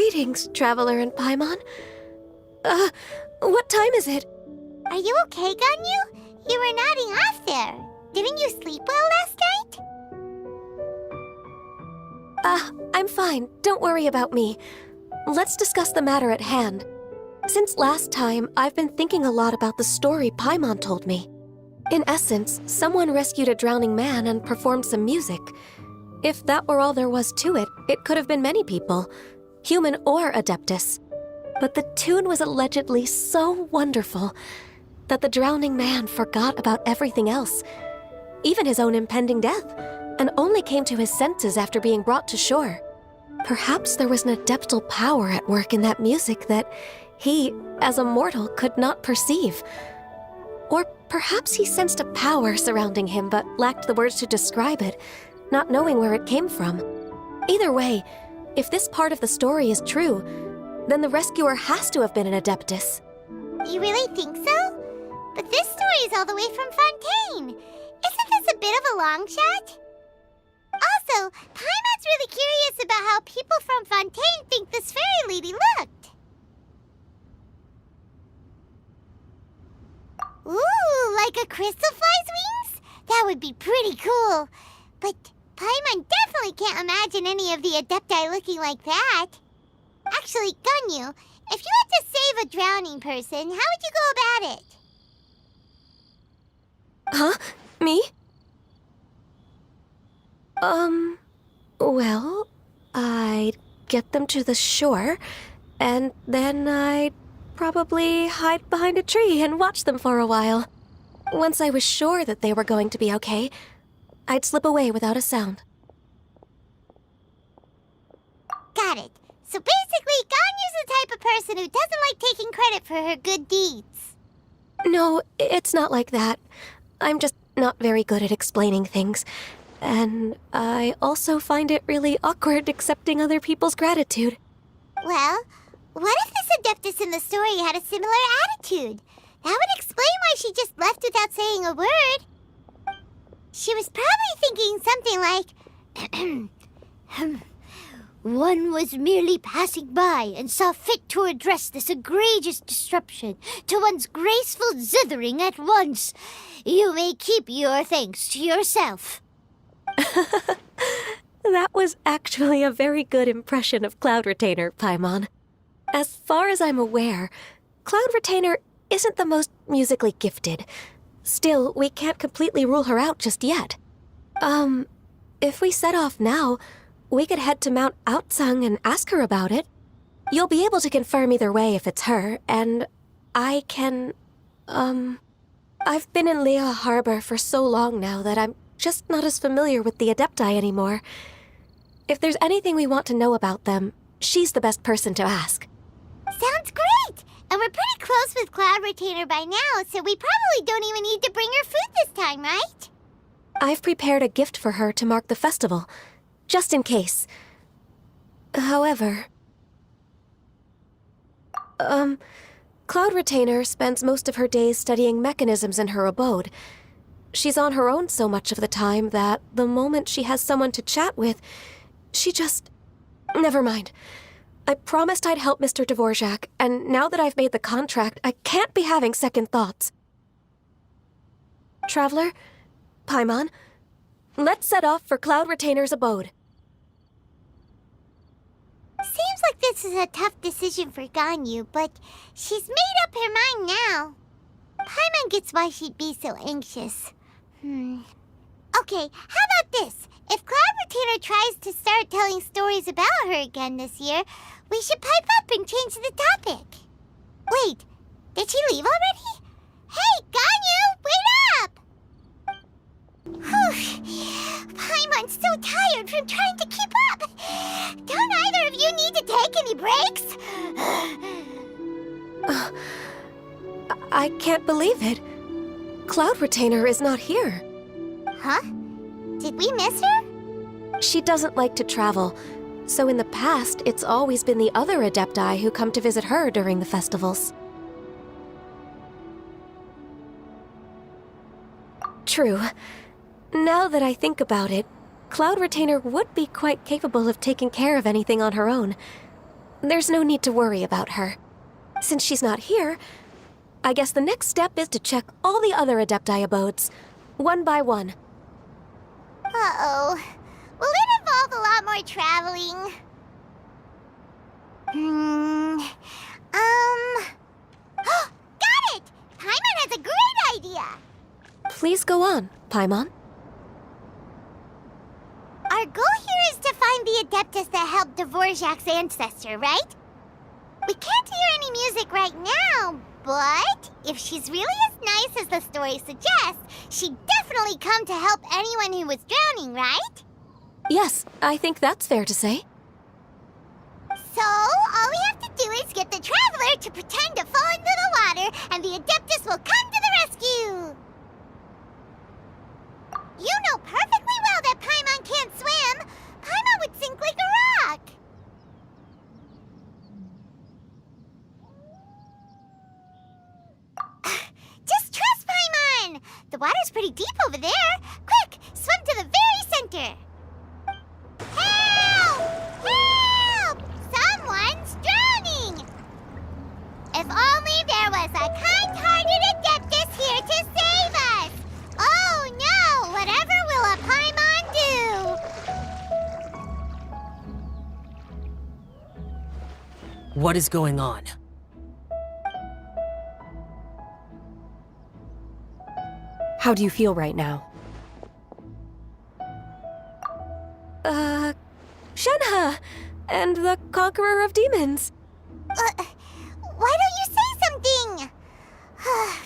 Greetings, Traveler and Paimon. What time is it? Are you okay, Ganyu? You were nodding off there. Didn't you sleep well last night? I'm fine. Don't worry about me. Let's discuss the matter at hand. Since last time, I've been thinking a lot about the story Paimon told me. In essence, someone rescued a drowning man and performed some music. If that were all there was to it, it could have been many people, human or Adeptus. But the tune was allegedly so wonderful that the drowning man forgot about everything else, even his own impending death, and only came to his senses after being brought to shore. Perhaps there was an adeptal power at work in that music that he, as a mortal, could not perceive. Or perhaps he sensed a power surrounding him but lacked the words to describe it, not knowing where it came from. Either way, if this part of the story is true, then the rescuer has to have been an Adeptus. You really think so? But this story is all the way from Fontaine. Isn't this a bit of a long shot? Also, Paimon's really curious about how people from Fontaine think this fairy lady looked. Ooh, like a crystal fly's wings? That would be pretty cool. But Paimon definitely can't imagine any of the Adepti looking like that. Actually, Ganyu, if you had to save a drowning person, how would you go about it? Huh? Me? Well, I'd get them to the shore, and then I'd probably hide behind a tree and watch them for a while. Once I was sure that they were going to be okay, I'd slip away without a sound. Got it. So basically, Ganyu's the type of person who doesn't like taking credit for her good deeds. No, it's not like that. I'm just not very good at explaining things. And I also find it really awkward accepting other people's gratitude. Well, what if this Adeptus in the story had a similar attitude? That would explain why she just left without saying a word. She was probably thinking something like, one was merely passing by and saw fit to address this egregious disruption to one's graceful zithering at once. You may keep your thanks to yourself. That was actually a very good impression of Cloud Retainer, Paimon. As far as I'm aware, Cloud Retainer isn't the most musically gifted. Still, we can't completely rule her out just yet. If we set off now, we could head to Mount Outsung and ask her about it. You'll be able to confirm either way if it's her, and I can, I've been in Lea Harbor for so long now that I'm just not as familiar with the Adepti anymore. If there's anything we want to know about them, she's the best person to ask. Sounds great! And we're pretty close with Cloud Retainer by now, so we probably don't even need to bring her food this time, right? I've prepared a gift for her to mark the festival, just in case. However, Cloud Retainer spends most of her days studying mechanisms in her abode. She's on her own so much of the time that the moment she has someone to chat with, she just... Never mind. I promised I'd help Mr. Dvorak, and now that I've made the contract, I can't be having second thoughts. Traveler, Paimon, let's set off for Cloud Retainer's abode. Seems like this is a tough decision for Ganyu, but she's made up her mind now. Paimon gets why she'd be so anxious. Okay, how about this? If Cloud Retainer tries to start telling stories about her again this year, we should pipe up and change the topic. Wait, did she leave already? Hey, Ganyu, wait up! Whew, Paimon's so tired from trying to keep up. Don't either of you need to take any breaks? I can't believe it. Cloud Retainer is not here. Huh? Did we miss her? She doesn't like to travel, so in the past, it's always been the other Adepti who come to visit her during the festivals. True. Now that I think about it, Cloud Retainer would be quite capable of taking care of anything on her own. there's no need to worry about her. Since she's not here, I guess the next step is to check all the other Adepti abodes, one by one. Uh-oh. Will it involve a lot more traveling? Got it! Paimon has a great idea! Please go on, Paimon. Our goal here is to find the Adeptus that helped Dvorak's ancestor, right? We can't hear any music right now, but if she's really as nice as the story suggests, she'd definitely come to help anyone who was drowning, right? Yes, I think that's fair to say. So, all we have to do is get the Traveler to pretend to fall into the water, and the Adeptus will come to the rescue! You know perfectly well that Paimon can't swim! Paimon would sink like a rock! Just trust Paimon! The water's pretty deep over there. Quick, swim to the very center! Help! Help! Someone's drowning! If only there was a kind-hearted Adeptus here to save us! Oh no! Whatever will a Paimon do? What is going on? How do you feel right now? Shenhe! And the Conqueror of Demons. Why don't you say something?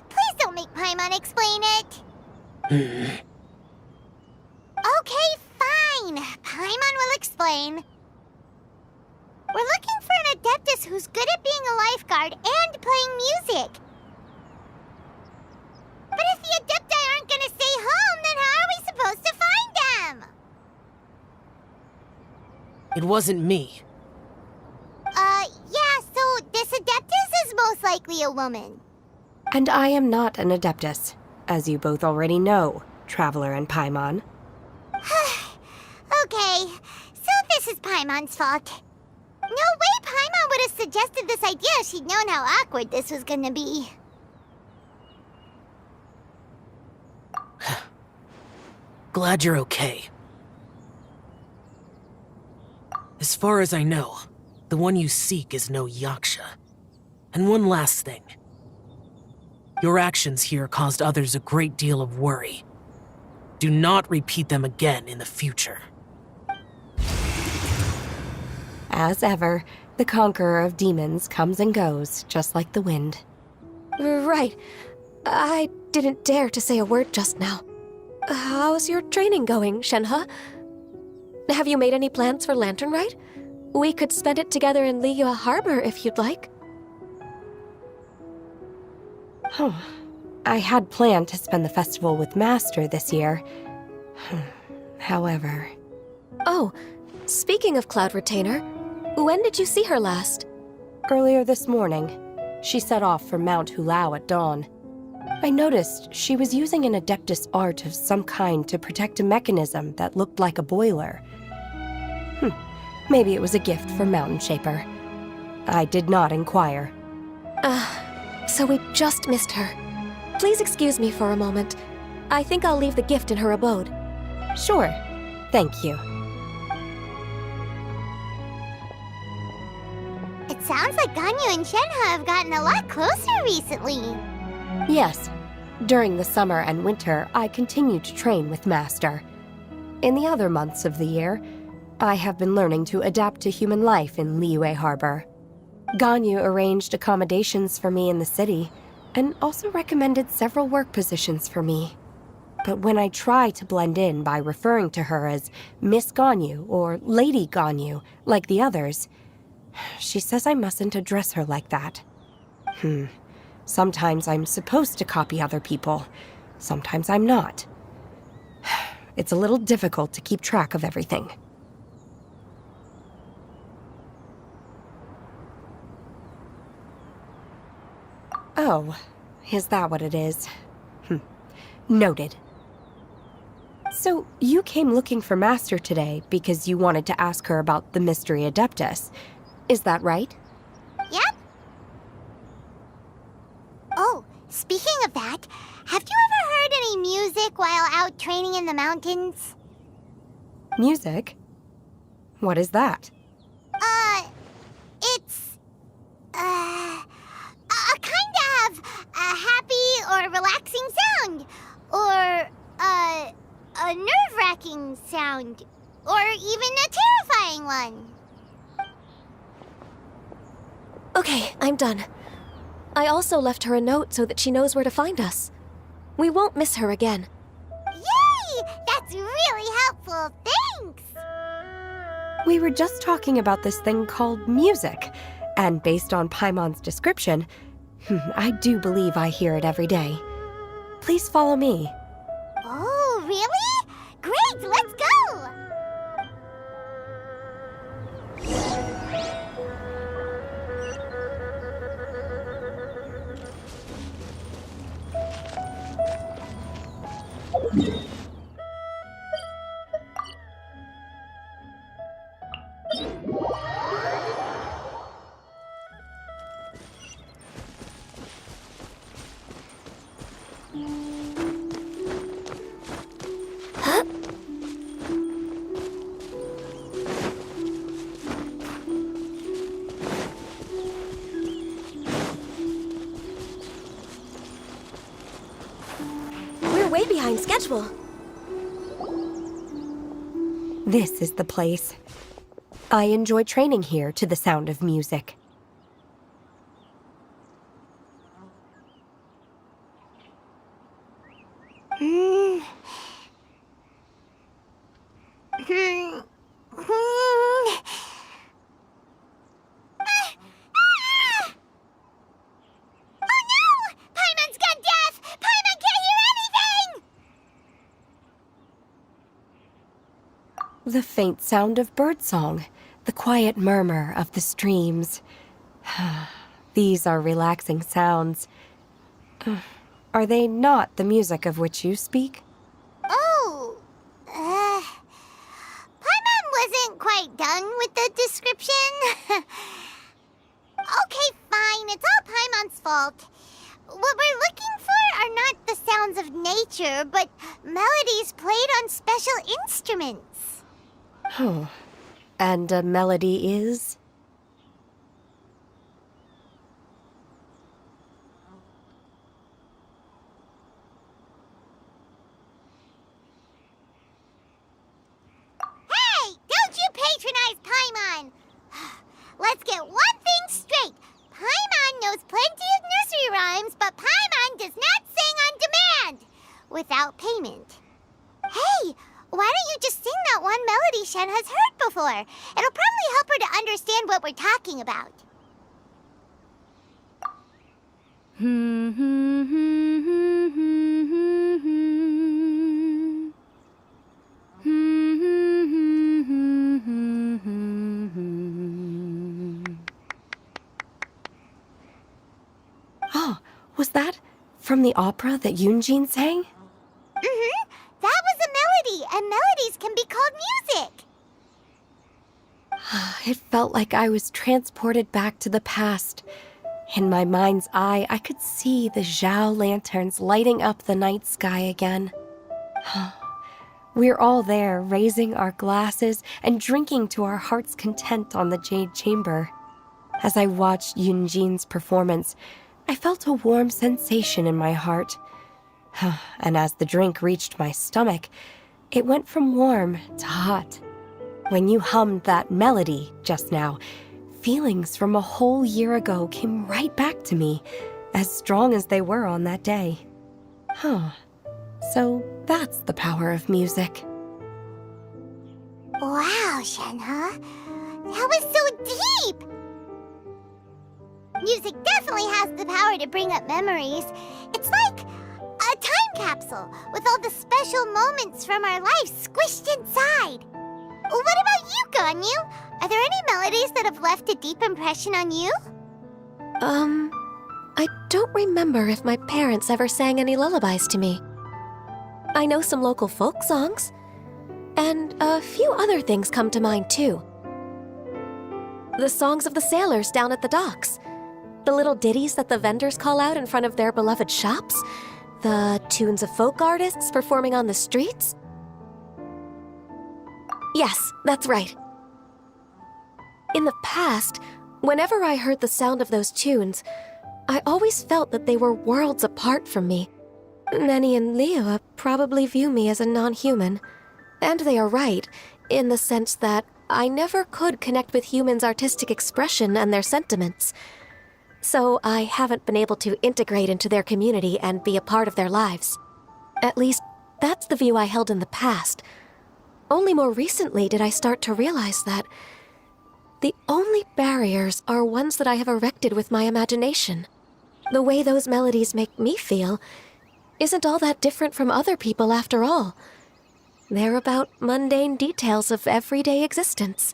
Please don't make Paimon explain it. Okay, fine. Paimon will explain. We're looking for an Adeptus who's good at being a lifeguard and playing music. But if the Adepti aren't gonna stay home, then how are we supposed to find them? It wasn't me. Yeah, so this Adeptus is most likely a woman. And I am not an Adeptus, as you both already know, Traveler and Paimon. Okay, so this is Paimon's fault. No way Paimon would have suggested this idea if she'd known how awkward this was gonna be. Glad you're okay. As far as I know, the one you seek is no Yaksha. And one last thing. Your actions here caused others a great deal of worry. Do not repeat them again in the future. As ever, the Conqueror of Demons comes and goes, just like the wind. Right. I didn't dare to say a word just now. How's your training going, Shenhe? Have you made any plans for Lantern Rite? We could spend it together in Liyue Harbor if you'd like. I had planned to spend the festival with Master this year. However... Oh, speaking of Cloud Retainer, when did you see her last? Earlier this morning, she set off for Mount Hulao at dawn. I noticed she was using an Adeptus art of some kind to protect a mechanism that looked like a boiler. Maybe it was a gift from Mountain Shaper. I did not inquire. So we just missed her. Please excuse me for a moment. I think I'll leave the gift in her abode. Sure. Thank you. It sounds like Ganyu and Shenhe have gotten a lot closer recently. Yes. During the summer and winter, I continue to train with Master. In the other months of the year, I have been learning to adapt to human life in Liyue Harbor. Ganyu arranged accommodations for me in the city, and also recommended several work positions for me. But when I try to blend in by referring to her as Miss Ganyu or Lady Ganyu, like the others, she says I mustn't address her like that. Sometimes I'm supposed to copy other people. Sometimes I'm not. It's a little difficult to keep track of everything. Oh, is that what it is? Noted. So, you came looking for Master today because you wanted to ask her about the Mystery Adeptus. Is that right? while out training in the mountains? Music? What is that? It's, a kind of a happy or relaxing sound. Or, a nerve-wracking sound. Or even a terrifying one. Okay, I'm done. I also left her a note so that she knows where to find us. We won't miss her again. Yay! That's really helpful. Thanks! We were just talking about this thing called music, and based on Paimon's description, I do believe I hear it every day. Please follow me. Oh, really? Great, let's go! We're way behind schedule. This is the place. I enjoy training here to the sound of music. The faint sound of birdsong, the quiet murmur of the streams. These are relaxing sounds. Are they not the music of which you speak? Oh, Paimon wasn't quite done with the description. Okay, fine, it's all Paimon's fault. What we're looking for are not the sounds of nature, but melodies played on special instruments. Oh, and a melody is? Hey, don't you patronize Paimon! Let's get one thing straight. Paimon knows plenty of nursery rhymes, but Paimon does not sing on demand without payment. Hey, why don't you just sing that one melody Shen has heard before? It'll probably help her to understand what we're talking about. Oh, was that from the opera that Yunjin sang? That was a melody, and melodies can be called music. It felt like I was transported back to the past. In my mind's eye, I could see the Zhao lanterns lighting up the night sky again. We're all there, raising our glasses and drinking to our heart's content on the Jade Chamber. As I watched Yunjin's performance, I felt a warm sensation in my heart. And as the drink reached my stomach, it went from warm to hot. When you hummed that melody just now, feelings from a whole year ago came right back to me, as strong as they were on that day. So that's the power of music. Wow, Shenhe. That was so deep! Music definitely has the power to bring up memories. It's like a time capsule with all the special moments from our lives squished inside. What about you, Ganyu? Are there any melodies that have left a deep impression on you? I don't remember if my parents ever sang any lullabies to me. I know some local folk songs, and a few other things come to mind too. The songs of the sailors down at the docks. The little ditties that the vendors call out in front of their beloved shops. The tunes of folk artists performing on the streets? Yes, that's right. In the past, whenever I heard the sound of those tunes, I always felt that they were worlds apart from me. Nenny and Liyue probably view me as a non-human. And they are right, in the sense that I never could connect with humans' artistic expression and their sentiments. So I haven't been able to integrate into their community and be a part of their lives. At least, that's the view I held in the past. Only more recently did I start to realize that the only barriers are ones that I have erected with my imagination. The way those melodies make me feel isn't all that different from other people after all. They're about mundane details of everyday existence.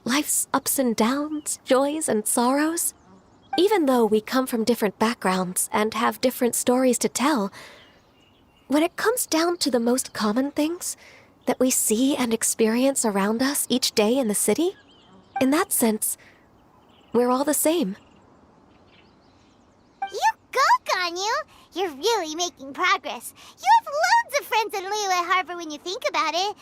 Life's ups and downs, joys and sorrows. Even though we come from different backgrounds and have different stories to tell, when it comes down to the most common things that we see and experience around us each day in the city, in that sense, we're all the same. You go, Ganyu! You're really making progress. You have loads of friends in Liyue Harbor when you think about it.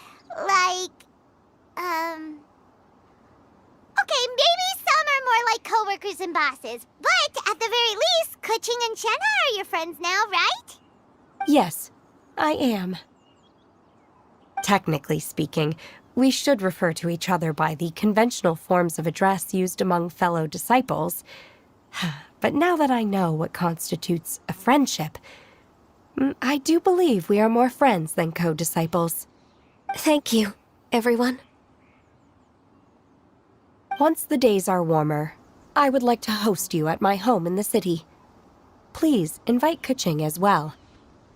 Okay, maybe some are more like coworkers and bosses. But at the very least, Keqing and Shenna are your friends now, right? Yes, I am. Technically speaking, we should refer to each other by the conventional forms of address used among fellow disciples. But now that I know what constitutes a friendship, I do believe we are more friends than co-disciples. Thank you, everyone. Once the days are warmer, I would like to host you at my home in the city. Please invite Keqing as well.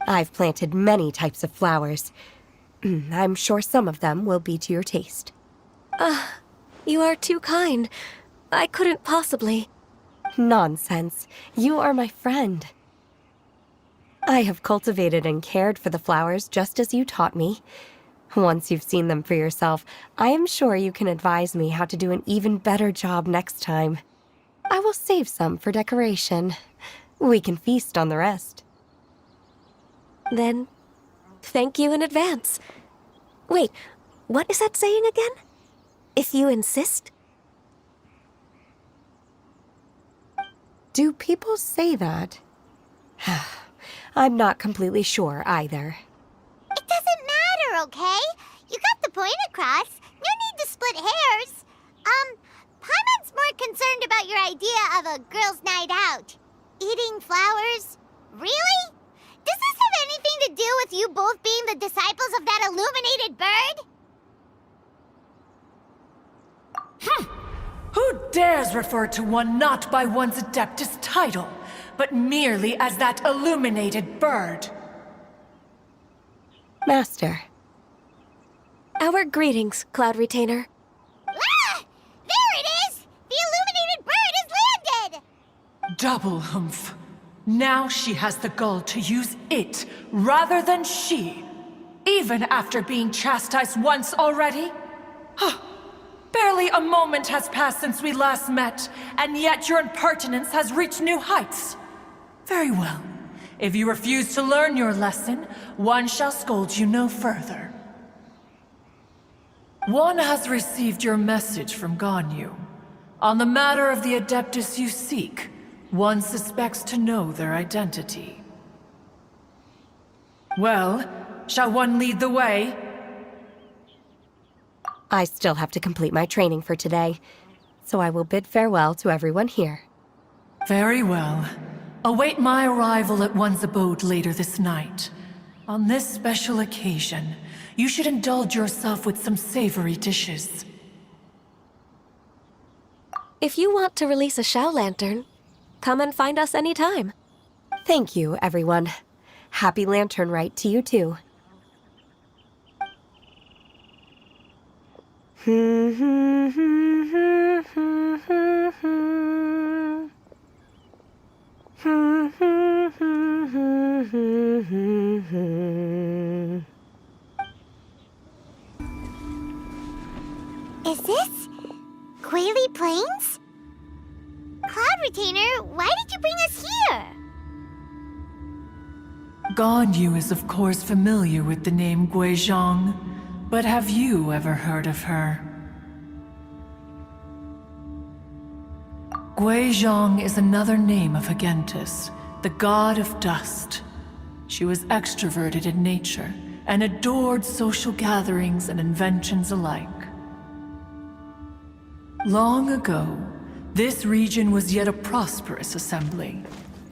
I've planted many types of flowers. I'm sure some of them will be to your taste. You are too kind. I couldn't possibly. Nonsense. You are my friend. I have cultivated and cared for the flowers just as you taught me. Once you've seen them for yourself, I am sure you can advise me how to do an even better job next time. I will save some for decoration. We can feast on the rest. Then, thank you in advance. Wait, what is that saying again? If you insist? Do people say that? I'm not completely sure either. It doesn't matter, okay? You got the point across. No need to split hairs. Paimon's more concerned about your idea of a girls' night out. Eating flowers? Really? Does this have anything to do with you both being the disciples of that illuminated bird? Who dares refer to one not by one's Adeptus title, but merely as that illuminated bird? Master. Our greetings, Cloud Retainer. Ah! There it is! The illuminated bird has landed! Double humph. Now she has the gall to use it rather than she, even after being chastised once already? Barely a moment has passed since we last met, and yet your impertinence has reached new heights. Very well. If you refuse to learn your lesson, one shall scold you no further. One has received your message from Ganyu. On the matter of the Adeptus you seek, one suspects to know their identity. Well, shall one lead the way? I still have to complete my training for today, so I will bid farewell to everyone here. Very well. Await my arrival at one's abode later this night. On this special occasion, you should indulge yourself with some savory dishes. If you want to release a Shao Lantern, come and find us anytime. Thank you, everyone. Happy Lantern Rite to you too. Is this Quaily Plains? Cloud Retainer, why did you bring us here? Ganyu is of course familiar with the name Guizhong, but have you ever heard of her? Guizhong is another name of Hagentis, the god of dust. She was extroverted in nature and adored social gatherings and inventions alike. Long ago, this region was yet a prosperous assembly.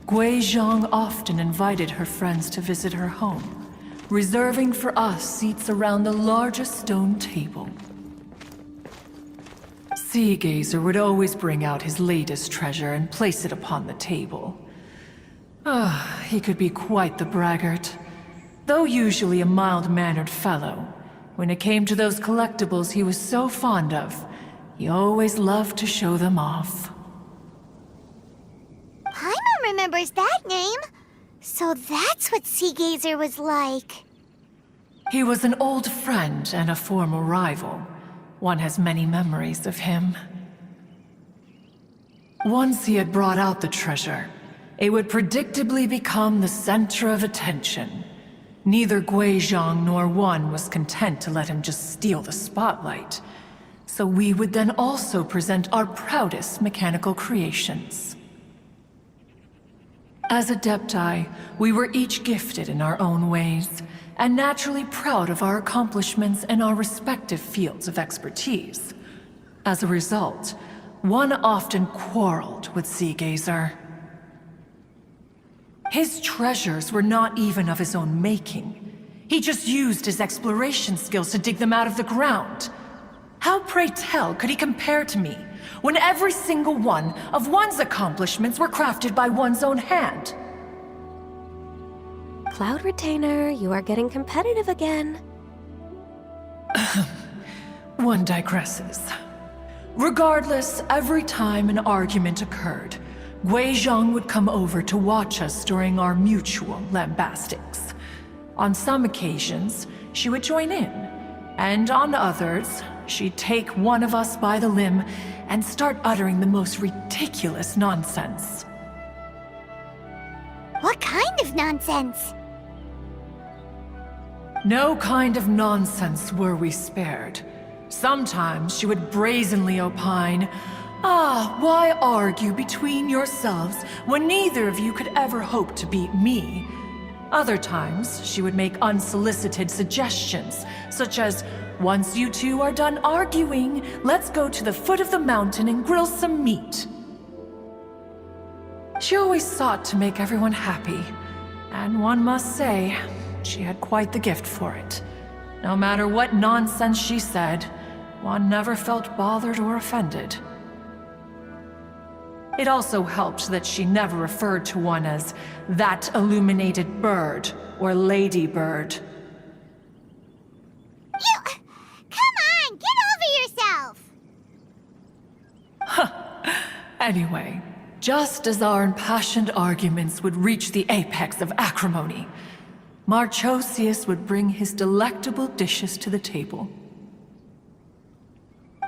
Guizhong often invited her friends to visit her home, reserving for us seats around the largest stone table. Sea Gazer would always bring out his latest treasure and place it upon the table. He could be quite the braggart. Though usually a mild-mannered fellow, when it came to those collectibles he was so fond of, he always loved to show them off. Paimon remembers that name. So that's what Sea Gazer was like. He was an old friend and a former rival. One has many memories of him. Once he had brought out the treasure, it would predictably become the center of attention. Neither Guizhong nor one was content to let him just steal the spotlight. So we would then also present our proudest mechanical creations. As Adepti, we were each gifted in our own ways, and naturally proud of our accomplishments in our respective fields of expertise. As a result, one often quarreled with Sea Gazer. His treasures were not even of his own making. He just used his exploration skills to dig them out of the ground. How, pray tell, could he compare to me, when every single one of one's accomplishments were crafted by one's own hand? Cloud Retainer, you are getting competitive again. One digresses. Regardless, every time an argument occurred, Guizhong would come over to watch us during our mutual lambastics. On some occasions, she would join in, and on others, she'd take one of us by the limb and start uttering the most ridiculous nonsense. What kind of nonsense? No kind of nonsense were we spared. Sometimes she would brazenly opine, why argue between yourselves when neither of you could ever hope to beat me? Other times, she would make unsolicited suggestions, such as, once you two are done arguing, let's go to the foot of the mountain and grill some meat. She always sought to make everyone happy, and one must say, she had quite the gift for it. No matter what nonsense she said, one never felt bothered or offended. It also helped that she never referred to one as that illuminated bird or ladybird. Come on, get over yourself! Anyway, just as our impassioned arguments would reach the apex of acrimony, Marchosius would bring his delectable dishes to the table.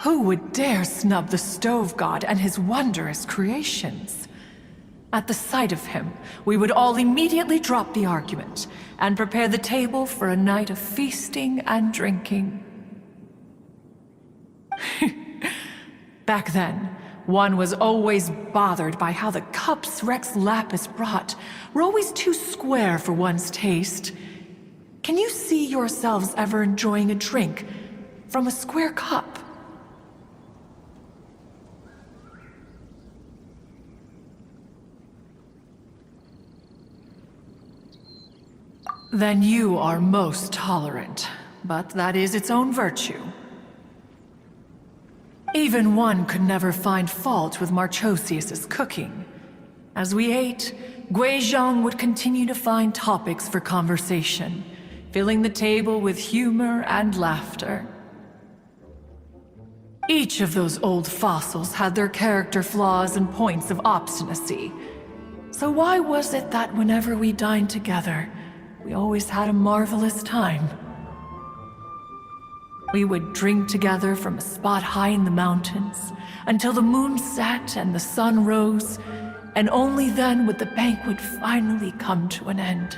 Who would dare snub the stove god and his wondrous creations? At the sight of him, we would all immediately drop the argument and prepare the table for a night of feasting and drinking. Back then, one was always bothered by how the cups Rex Lapis brought were always too square for one's taste. Can you see yourselves ever enjoying a drink from a square cup? Then you are most tolerant, but that is its own virtue. Even one could never find fault with Marchosius's cooking. As we ate, Guizhong would continue to find topics for conversation, filling the table with humor and laughter. Each of those old fossils had their character flaws and points of obstinacy. So why was it that whenever we dined together, we always had a marvelous time? We would drink together from a spot high in the mountains until the moon set and the sun rose, and only then would the banquet finally come to an end.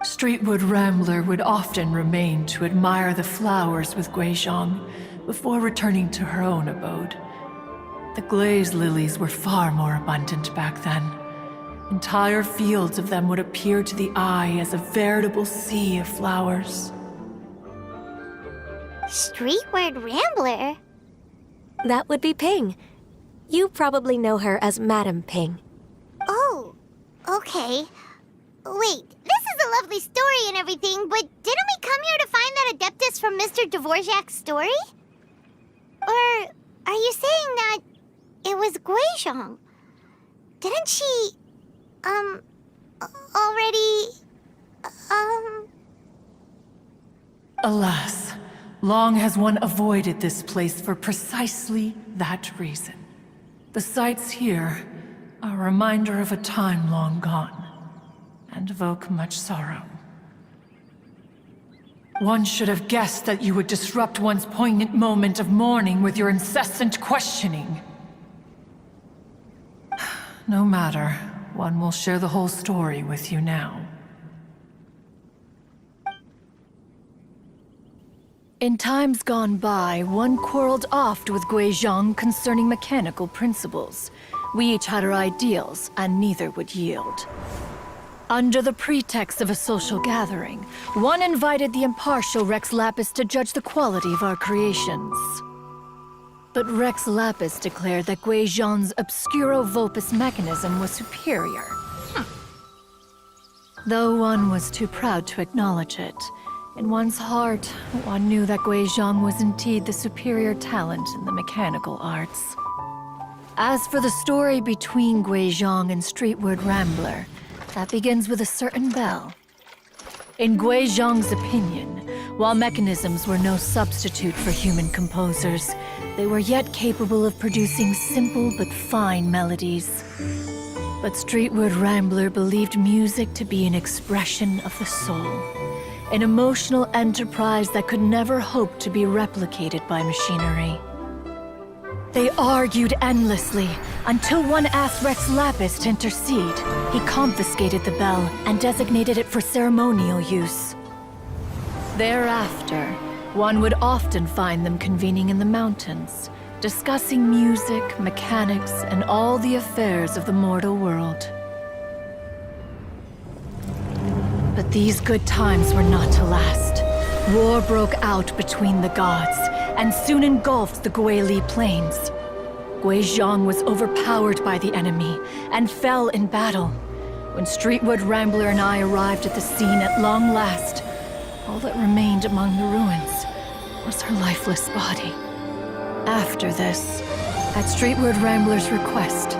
Streetwood Rambler would often remain to admire the flowers with Guizhong before returning to her own abode. The glaze lilies were far more abundant back then. Entire fields of them would appear to the eye as a veritable sea of flowers. Streetward Rambler? That would be Ping. You probably know her as Madam Ping. Oh, okay. Wait, this is a lovely story and everything, but didn't we come here to find that Adeptus from Mr. Dvorak's story? Or are you saying that it was Guizhong? Didn't she, already, Alas, long has one avoided this place for precisely that reason. The sights here are a reminder of a time long gone, and evoke much sorrow. One should have guessed that you would disrupt one's poignant moment of mourning with your incessant questioning. No matter, one will share the whole story with you now. In times gone by, one quarreled oft with Guizhong concerning mechanical principles. We each had our ideals, and neither would yield. Under the pretext of a social gathering, one invited the impartial Rex Lapis to judge the quality of our creations. But Rex Lapis declared that Guizhong's Obscuro Vulpus mechanism was superior. Though one was too proud to acknowledge it, in one's heart, one knew that Guizhong was indeed the superior talent in the mechanical arts. As for the story between Guizhong and Streetward Rambler, that begins with a certain bell. In Guizhong's opinion, while mechanisms were no substitute for human composers, they were yet capable of producing simple but fine melodies. But Streetward Rambler believed music to be an expression of the soul, an emotional enterprise that could never hope to be replicated by machinery. They argued endlessly, until one asked Rex Lapis to intercede. He confiscated the bell and designated it for ceremonial use. Thereafter, one would often find them convening in the mountains, discussing music, mechanics, and all the affairs of the mortal world. But these good times were not to last. War broke out between the gods, and soon engulfed the Guili plains. Guizhong was overpowered by the enemy, and fell in battle. When Streetwood Rambler and I arrived at the scene at long last, all that remained among the ruins was her lifeless body. After this, at Streetwood Rambler's request,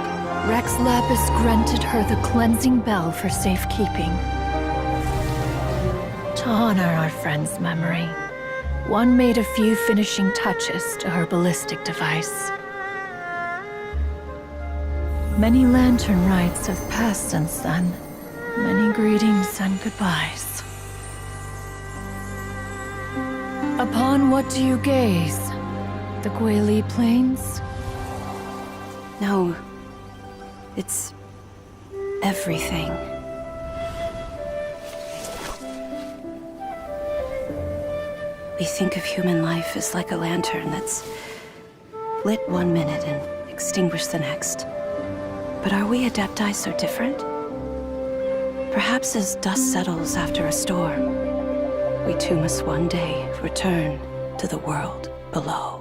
Rex Lapis granted her the cleansing bell for safekeeping. To honor our friend's memory, one made a few finishing touches to her ballistic device. Many lantern rites have passed since then. Many greetings and goodbyes. Upon what do you gaze? The Guili Plains? No. It's everything. We think of human life as like a lantern that's lit one minute and extinguished the next. But are we Adepti so different? Perhaps as dust settles after a storm, we too must one day return to the world below.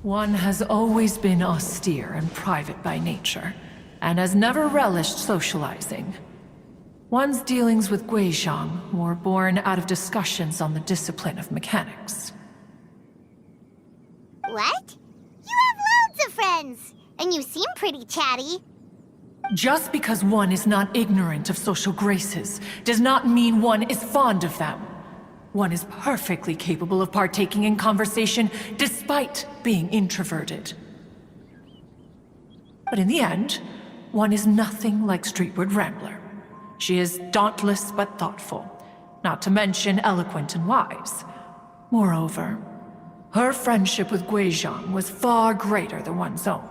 One has always been austere and private by nature, and has never relished socializing. One's dealings with Guizhong were born out of discussions on the discipline of mechanics. What? You have loads of friends, and you seem pretty chatty. Just because one is not ignorant of social graces does not mean one is fond of them. One is perfectly capable of partaking in conversation despite being introverted. But in the end, one is nothing like Streetward Rambler. She is dauntless but thoughtful, not to mention eloquent and wise. Moreover, her friendship with Guizhong was far greater than one's own.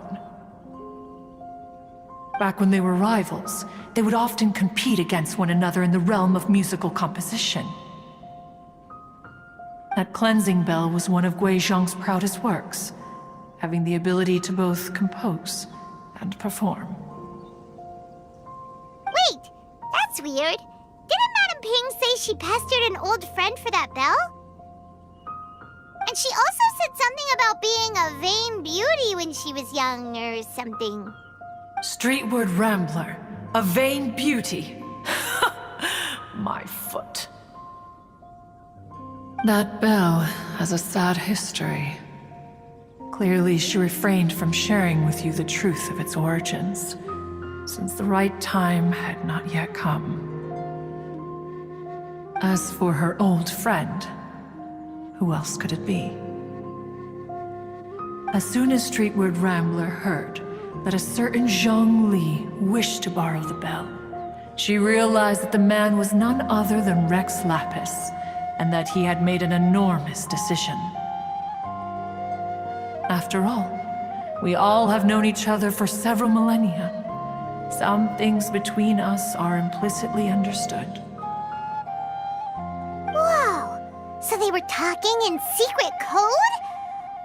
Back when they were rivals, they would often compete against one another in the realm of musical composition. That cleansing bell was one of Guizhong's proudest works, having the ability to both compose and perform. Wait, that's weird. Didn't Madame Ping say she pestered an old friend for that bell? And she also said something about being a vain beauty when she was young or something. Streetward Rambler, a vain beauty. My foot. That bell has a sad history. Clearly, she refrained from sharing with you the truth of its origins, since the right time had not yet come. As for her old friend, who else could it be? As soon as Streetward Rambler heard that a certain Zhang Li wished to borrow the bell, she realized that the man was none other than Rex Lapis, and that he had made an enormous decision. After all, we all have known each other for several millennia. Some things between us are implicitly understood. Whoa! So they were talking in secret code?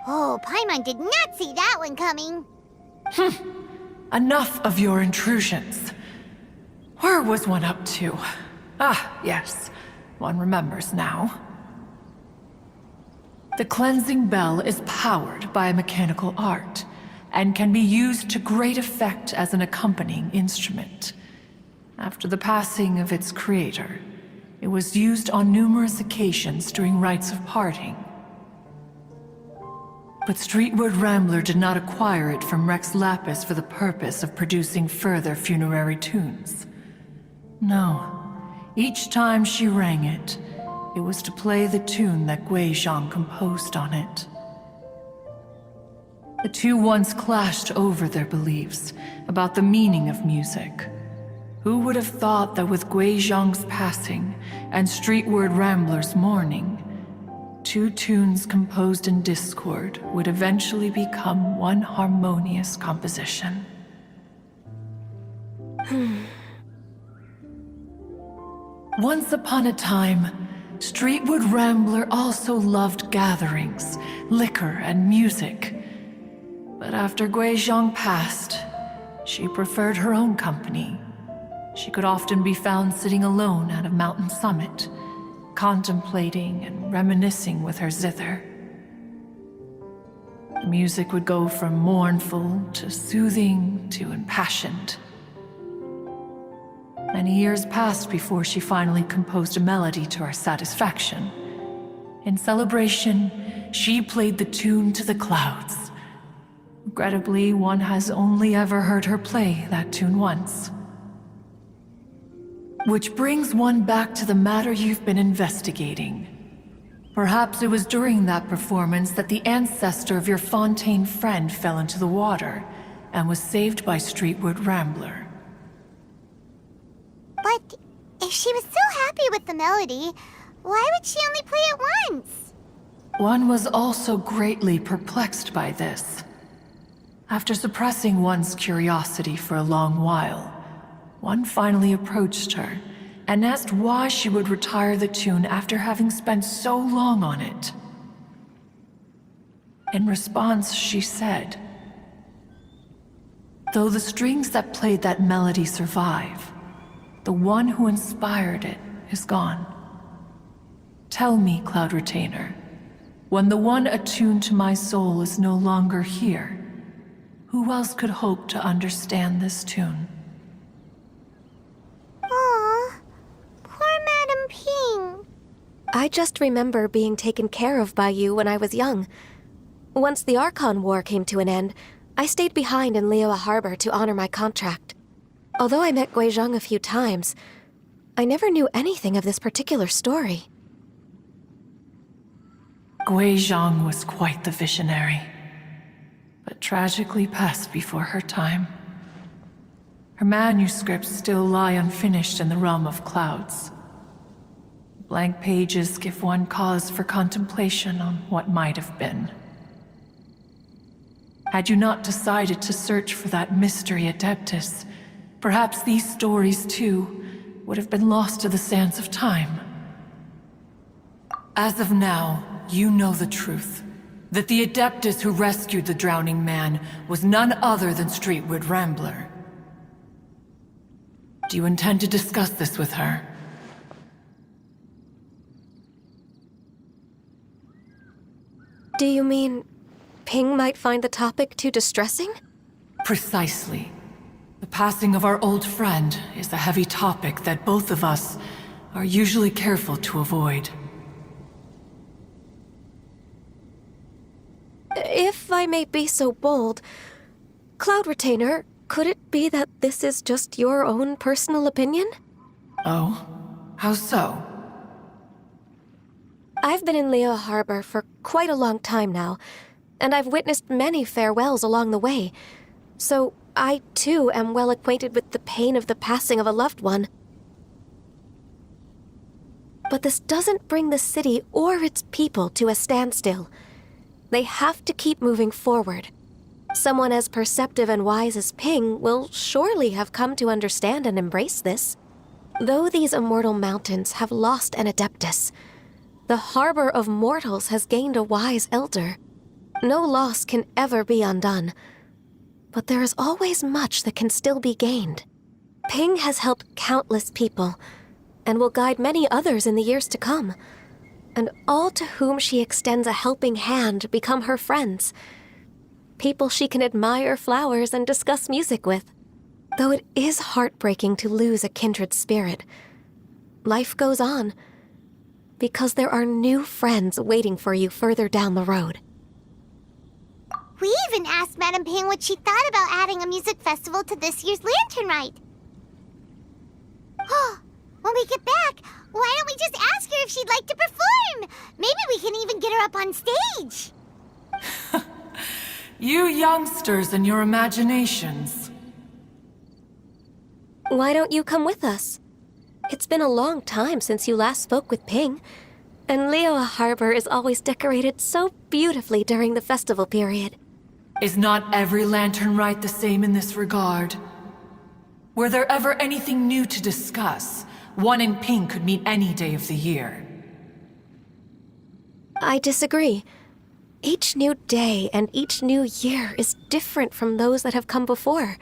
Oh, Paimon did not see that one coming. Enough of your intrusions. Where was one up to? Ah, yes. One remembers now. The cleansing bell is powered by a mechanical art, and can be used to great effect as an accompanying instrument. After the passing of its creator, it was used on numerous occasions during rites of parting. But Streetward Rambler did not acquire it from Rex Lapis for the purpose of producing further funerary tunes. No. Each time she rang it, it was to play the tune that Guizhong composed on it. The two once clashed over their beliefs about the meaning of music. Who would have thought that with Guizhong's passing and Streetward Rambler's mourning, two tunes composed in discord would eventually become one harmonious composition? Once upon a time, Streetward Rambler also loved gatherings, liquor, and music. But after Guizhong passed, she preferred her own company. She could often be found sitting alone at a mountain summit, contemplating and reminiscing with her zither. The music would go from mournful to soothing to impassioned. Many years passed before she finally composed a melody to her satisfaction. In celebration, she played the tune to the clouds. Regrettably, one has only ever heard her play that tune once. Which brings one back to the matter you've been investigating. Perhaps it was during that performance that the ancestor of your Fontaine friend fell into the water and was saved by Streetward Rambler. But if she was so happy with the melody, why would she only play it once? One was also greatly perplexed by this. After suppressing one's curiosity for a long while, one finally approached her and asked why she would retire the tune after having spent so long on it. In response, she said, "Though the strings that played that melody survive, the one who inspired it is gone. Tell me, Cloud Retainer, when the one attuned to my soul is no longer here, who else could hope to understand this tune?" Aw, poor Madame Ping. I just remember being taken care of by you when I was young. Once the Archon War came to an end, I stayed behind in Liyue Harbor to honor my contract. Although I met Guizhong a few times, I never knew anything of this particular story. Guizhong was quite the visionary, but tragically passed before her time. Her manuscripts still lie unfinished in the realm of clouds. Blank pages give one cause for contemplation on what might have been. Had you not decided to search for that mystery Adeptus, perhaps these stories, too, would have been lost to the sands of time. As of now, you know the truth. That the Adeptus who rescued the drowning man was none other than Streetwood Rambler. Do you intend to discuss this with her? Do you mean Ping might find the topic too distressing? Precisely. The passing of our old friend is a heavy topic that both of us are usually careful to avoid. If I may be so bold, Cloud Retainer, could it be that this is just your own personal opinion? Oh? How so? I've been in Liyue Harbor for quite a long time now, and I've witnessed many farewells along the way, so I too am well acquainted with the pain of the passing of a loved one. But this doesn't bring the city or its people to a standstill. They have to keep moving forward. Someone as perceptive and wise as Ping will surely have come to understand and embrace this. Though these immortal mountains have lost an Adeptus, the harbor of mortals has gained a wise elder. No loss can ever be undone, but there is always much that can still be gained. Ping has helped countless people, and will guide many others in the years to come. And all to whom she extends a helping hand become her friends. People she can admire flowers and discuss music with. Though it is heartbreaking to lose a kindred spirit, life goes on, because there are new friends waiting for you further down the road. We even asked Madame Ping what she thought about adding a music festival to this year's Lantern Rite. Oh, when we get back, why don't we just ask her if she'd like to perform? Maybe we can even get her up on stage. You youngsters and your imaginations. Why don't you come with us? It's been a long time since you last spoke with Ping, and Liyue Harbor is always decorated so beautifully during the festival period. Is not every Lantern Rite the same in this regard? Were there ever anything new to discuss? One in Ping could meet any day of the year. I disagree. Each new day and each new year is different from those that have come before.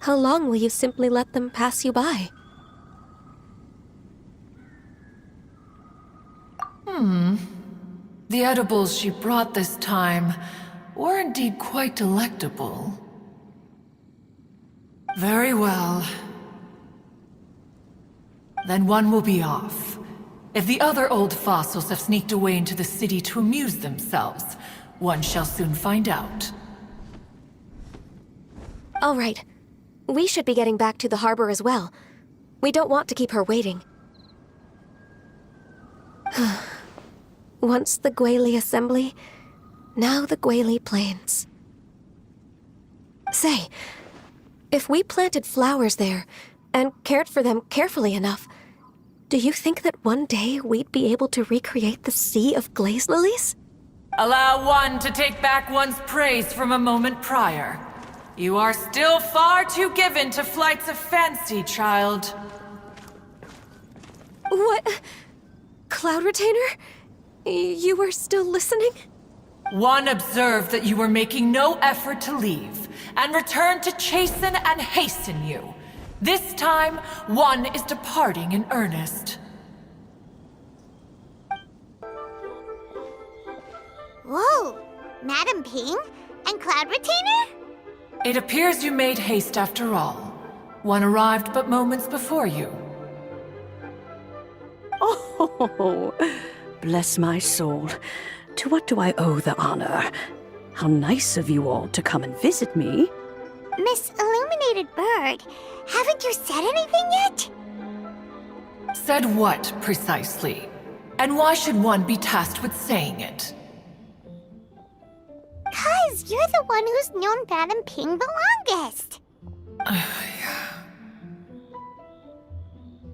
How long will you simply let them pass you by? The edibles she brought this time were indeed quite delectable. Very well. Then one will be off. If the other old fossils have sneaked away into the city to amuse themselves, one shall soon find out. All right. We should be getting back to the harbor as well. We don't want to keep her waiting. Once the Guili Assembly, now the Guili Plains. Say, if we planted flowers there and cared for them carefully enough, do you think that one day we'd be able to recreate the Sea of Glaze Lilies? Allow one to take back one's praise from a moment prior. You are still far too given to flights of fancy, child. What? Cloud Retainer? You were still listening? One observed that you were making no effort to leave, and returned to chasten and hasten you. This time, one is departing in earnest. Whoa, Madame Ping and Cloud Retainer? It appears you made haste after all. One arrived but moments before you. Oh, bless my soul. To what do I owe the honor? How nice of you all to come and visit me. Miss Illuminated Bird, haven't you said anything yet? Said what, precisely? And why should one be tasked with saying it? 'Cause you're the one who's known Madame Ping the longest.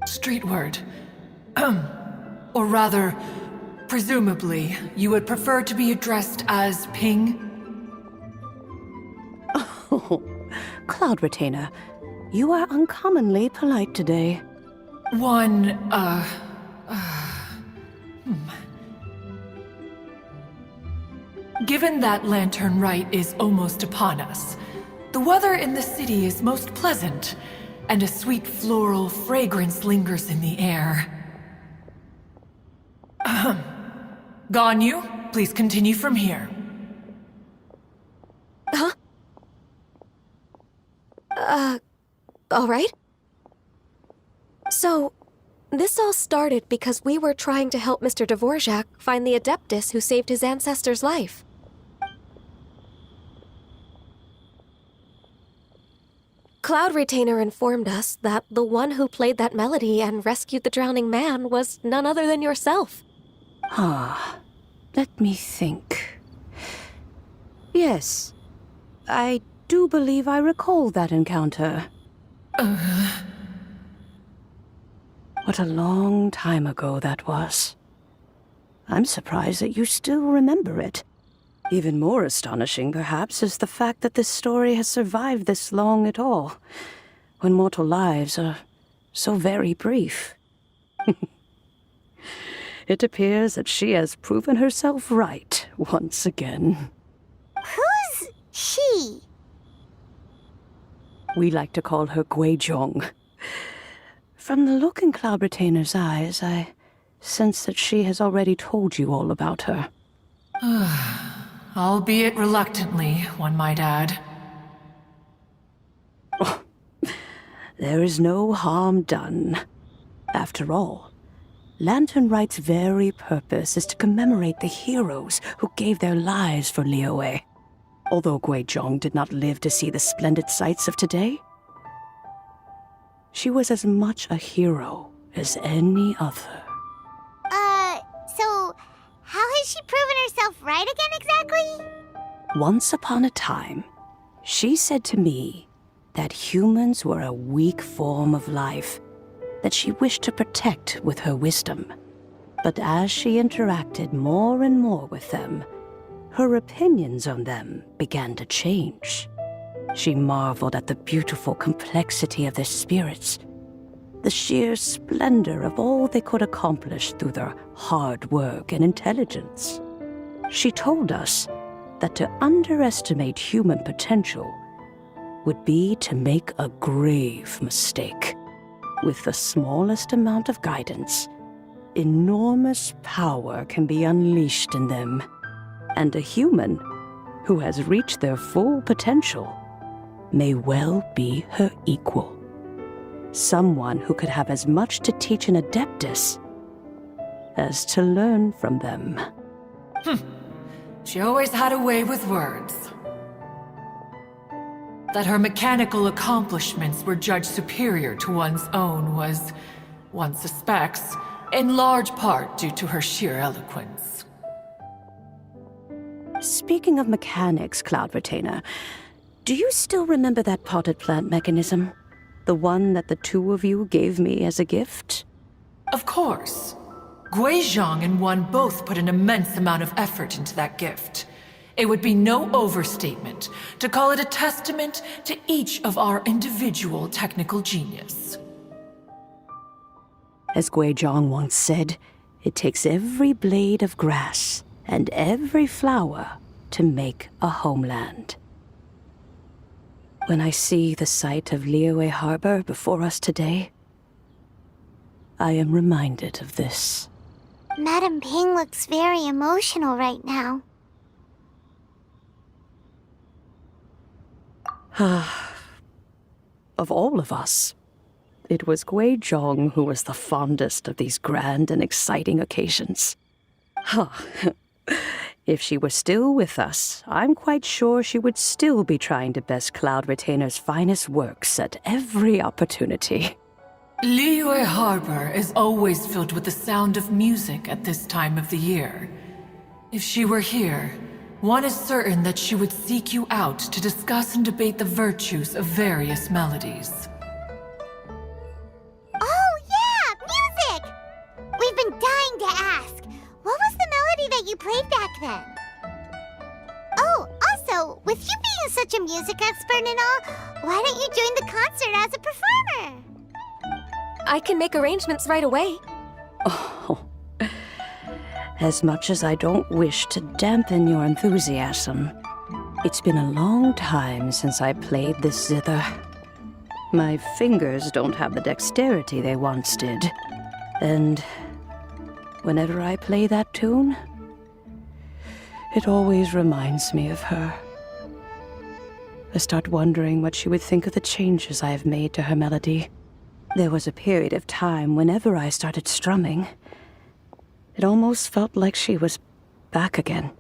Street word. Or rather, presumably, you would prefer to be addressed as Ping? Oh, Cloud Retainer, You are uncommonly polite today. Given that Lantern Rite is almost upon us, the weather in the city is most pleasant, and a sweet floral fragrance lingers in the air. Ahem. Ganyu, please continue from here. Huh? All right. So, this all started because we were trying to help Mr. Dvorak find the Adeptus who saved his ancestor's life. Cloud Retainer informed us that the one who played that melody and rescued the drowning man was none other than yourself. Let me think. Yes, I do believe I recall that encounter. What a long time ago that was. I'm surprised that you still remember it. Even more astonishing, perhaps, is the fact that this story has survived this long at all, when mortal lives are so very brief. It appears that she has proven herself right once again. Who's she? We like to call her Guizhong. From the look in Cloud Retainer's eyes, I sense that she has already told you all about her. Albeit reluctantly, one might add. There is no harm done. After all, Lantern Rite's very purpose is to commemorate the heroes who gave their lives for Liyue. Although Guizhong did not live to see the splendid sights of today, she was as much a hero as any other. So how has she proven herself right again exactly? Once upon a time, she said to me that humans were a weak form of life that she wished to protect with her wisdom. But as she interacted more and more with them, her opinions on them began to change. She marveled at the beautiful complexity of their spirits, the sheer splendor of all they could accomplish through their hard work and intelligence. She told us that to underestimate human potential would be to make a grave mistake. With the smallest amount of guidance, enormous power can be unleashed in them. And a human who has reached their full potential may well be her equal. Someone who could have as much to teach an Adeptus as to learn from them. She always had a way with words. That her mechanical accomplishments were judged superior to one's own was, one suspects, in large part due to her sheer eloquence. Speaking of mechanics, Cloud Retainer, do you still remember that potted plant mechanism? The one that the two of you gave me as a gift? Of course. Guizhong and one both put an immense amount of effort into that gift. It would be no overstatement to call it a testament to each of our individual technical genius. As Guizhong once said, it takes every blade of grass and every flower to make a homeland. When I see the sight of Liyue Harbor before us today, I am reminded of this. Madam Ping looks very emotional right now. Of all of us, it was Guizhong who was the fondest of these grand and exciting occasions. If she were still with us, I'm quite sure she would still be trying to best Cloud Retainer's finest works at every opportunity. Liyue Harbor is always filled with the sound of music at this time of the year. If she were here, one is certain that she would seek you out to discuss and debate the virtues of various melodies. Oh yeah, music! We've been dying to ask. What was the melody that you played back then? Oh, also, So, with you being such a music expert and all, why don't you join the concert as a performer? I can make arrangements right away. Oh, as much as I don't wish to dampen your enthusiasm, it's been a long time since I played this zither. My fingers don't have the dexterity they once did, and whenever I play that tune, it always reminds me of her. I start wondering what she would think of the changes I have made to her melody. There was a period of time whenever I started strumming, it almost felt like she was back again.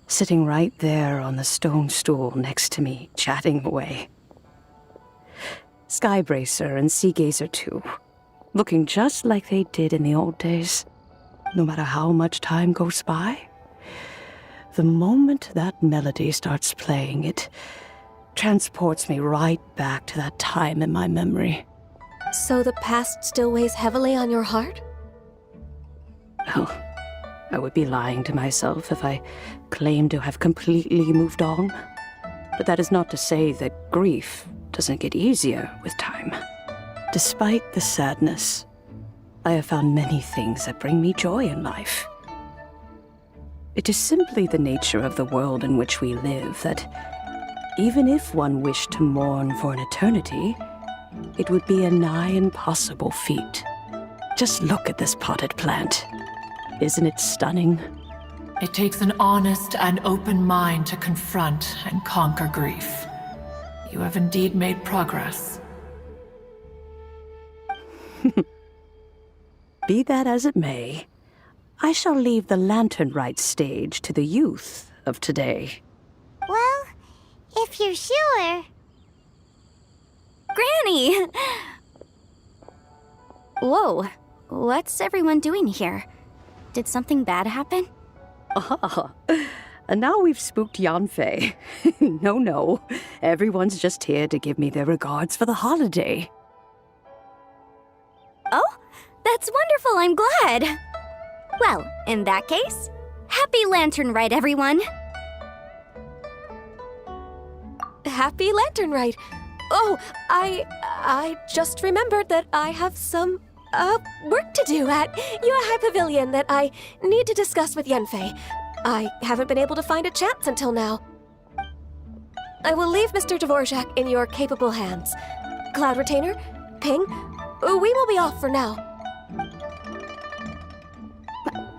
Sitting right there on the stone stool next to me, chatting away. Skybracer and Seagazer too, looking just like they did in the old days. No matter how much time goes by, the moment that melody starts playing, it transports me right back to that time in my memory. So the past still weighs heavily on your heart? Well, I would be lying to myself if I claimed to have completely moved on. But that is not to say that grief doesn't get easier with time. Despite the sadness, I have found many things that bring me joy in life. It is simply the nature of the world in which we live that even if one wished to mourn for an eternity, it would be a nigh impossible feat. Just look at this potted plant. Isn't it stunning? It takes an honest and open mind to confront and conquer grief. You have indeed made progress. Be that as it may, I shall leave the lantern rite stage to the youth of today. Well, if you're sure. Granny! Whoa, what's everyone doing here? Did something bad happen? Ah, and now we've spooked Yanfei. No, everyone's just here to give me their regards for the holiday. Oh, that's wonderful, I'm glad! Well, in that case, happy Lantern Rite, everyone! Happy Lantern Rite. Oh, I just remembered that I have some, work to do at Yuehai Pavilion that I need to discuss with Yanfei. I haven't been able to find a chance until now. I will leave Mr. Dvorak in your capable hands. Cloud Retainer, Ping, we will be off for now.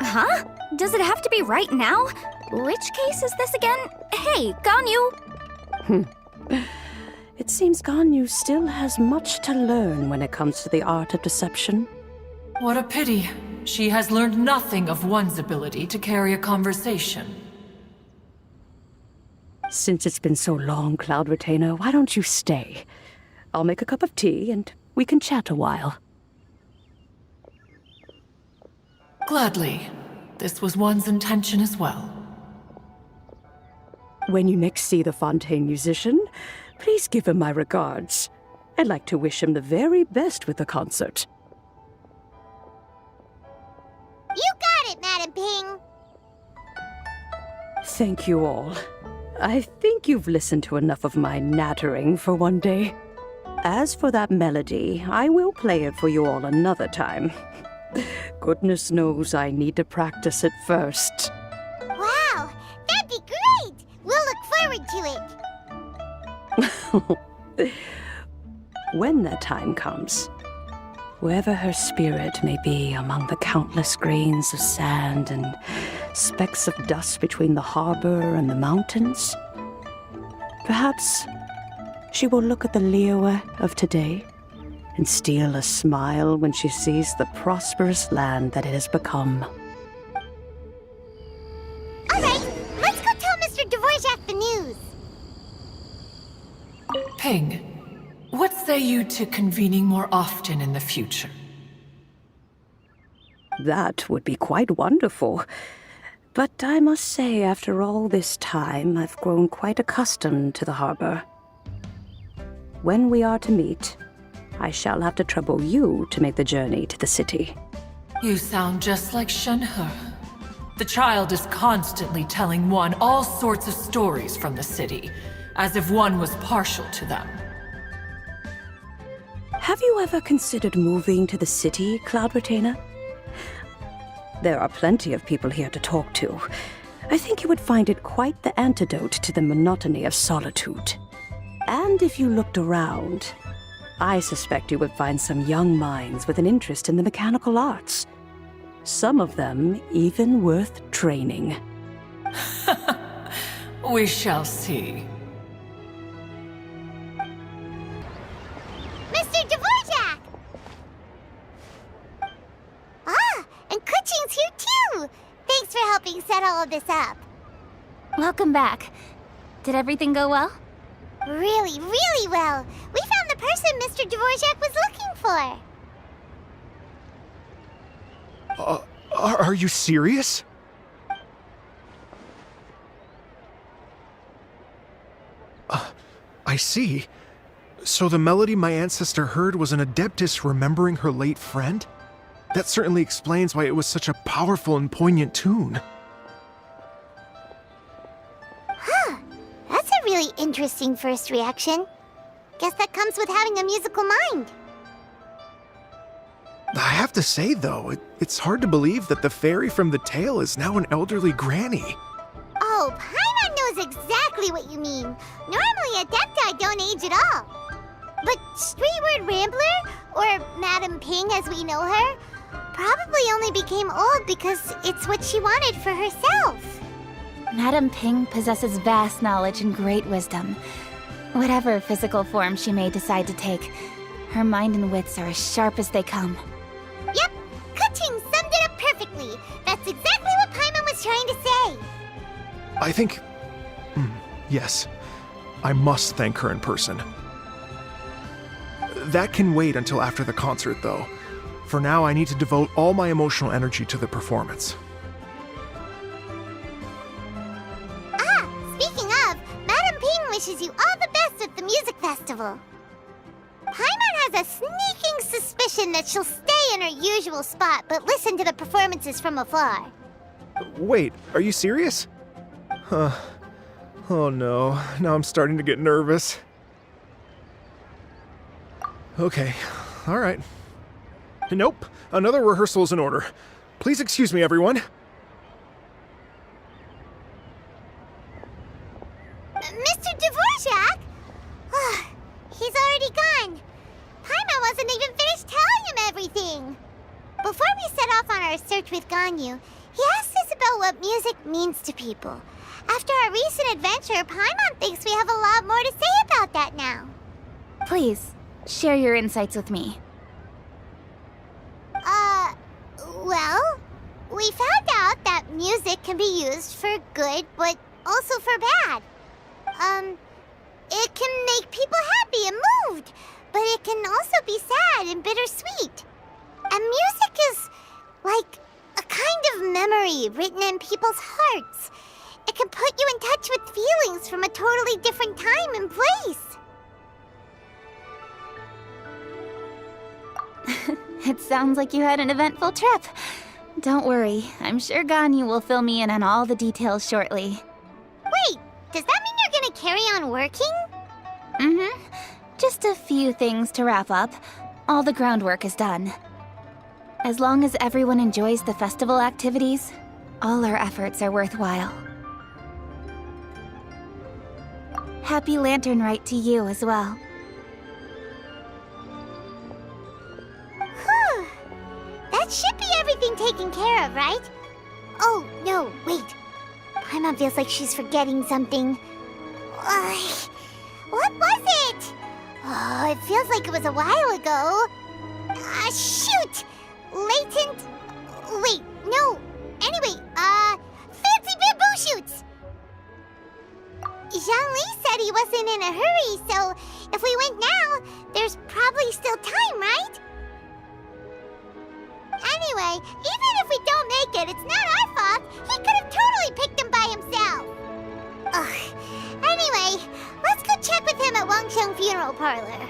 Huh? Does it have to be right now? Which case is this again? Hey, Ganyu! It seems Ganyu still has much to learn when it comes to the art of deception. What a pity. She has learned nothing of one's ability to carry a conversation. Since it's been so long, Cloud Retainer, why don't you stay? I'll make a cup of tea and we can chat a while. Gladly. This was one's intention as well. When you next see the Fontaine musician, please give him my regards. I'd like to wish him the very best with the concert. You got it, Madam Ping. Thank you all. I think you've listened to enough of my nattering for one day. As for that melody, I will play it for you all another time. Goodness knows I need to practice it first. Wow, that'd be great. We'll look forward to it. When that time comes, wherever her spirit may be among the countless grains of sand and specks of dust between the harbor and the mountains, perhaps she will look at the Liyue of today and steal a smile when she sees the prosperous land that it has become. All right, let's go tell Mr. Dvorak the news. Ping, what say you to convening more often in the future? That would be quite wonderful. But I must say, after all this time, I've grown quite accustomed to the harbor. When we are to meet, I shall have to trouble you to make the journey to the city. You sound just like Shenhe. The child is constantly telling one all sorts of stories from the city, as if one was partial to them. Have you ever considered moving to the city, Cloud Retainer? There are plenty of people here to talk to. I think you would find it quite the antidote to the monotony of solitude. And if you looked around, I suspect you would find some young minds with an interest in the mechanical arts. Some of them even worth training. We shall see. Mr. Dvorak! Ah, and Kuchin's here too! Thanks for helping set all of this up. Welcome back. Did everything go well? Really, really well. We found the person Mr. Dvorak was looking for. Are you serious? I see. So the melody my ancestor heard was an adeptus remembering her late friend? That certainly explains why it was such a powerful and poignant tune. Huh. That's a really interesting first reaction. Guess that comes with having a musical mind. I have to say, though, it's hard to believe that the fairy from the tale is now an elderly granny. Oh, Paimon knows exactly what you mean. Normally, Adepti don't age at all. But Streetward Rambler, or Madam Ping as we know her, probably only became old because it's what she wanted for herself. Madam Ping possesses vast knowledge and great wisdom. Whatever physical form she may decide to take, her mind and wits are as sharp as they come. Yep, Kuching summed it up perfectly. That's exactly what Paimon was trying to say. I think... yes. I must thank her in person. That can wait until after the concert, though. For now, I need to devote all my emotional energy to the performance. Speaking of, Madam Ping wishes you all the best at the music festival. Paimon has a sneaking suspicion that she'll stay in her usual spot, but listen to the performances from afar. Wait, are you serious? Oh no, now I'm starting to get nervous. Okay, alright. Nope, another rehearsal is in order. Please excuse me, everyone. Mr. Dvorak? He's already gone. Paimon wasn't even finished telling him everything. Before we set off on our search with Ganyu, he asked us about what music means to people. After our recent adventure, Paimon thinks we have a lot more to say about that now. Please, share your insights with me. Well, we found out that music can be used for good, but also for bad. It can make people happy and moved, but it can also be sad and bittersweet. And music is like a kind of memory written in people's hearts. It can put you in touch with feelings from a totally different time and place. It sounds like you had an eventful trip. Don't worry, I'm sure Ganyu will fill me in on all the details shortly. Wait, does that mean you're gonna carry on working? Mm-hmm. Just a few things to wrap up. All the groundwork is done. As long as everyone enjoys the festival activities, all our efforts are worthwhile. Happy Lantern Rite to you as well. Whew. That should be everything taken care of, right? Oh, no, wait. Paimon feels like she's forgetting something. What was it? Oh, it feels like it was a while ago. Shoot! Latent... Wait, no. Anyway, fancy bamboo shoots! Zhang-Li said he wasn't in a hurry, so if we went now, there's probably still time, right? Anyway, even if we don't make it, it's not our fault. He could have totally picked them by himself. Ugh. Anyway, let's go check with him at Wangsheng Funeral Parlor.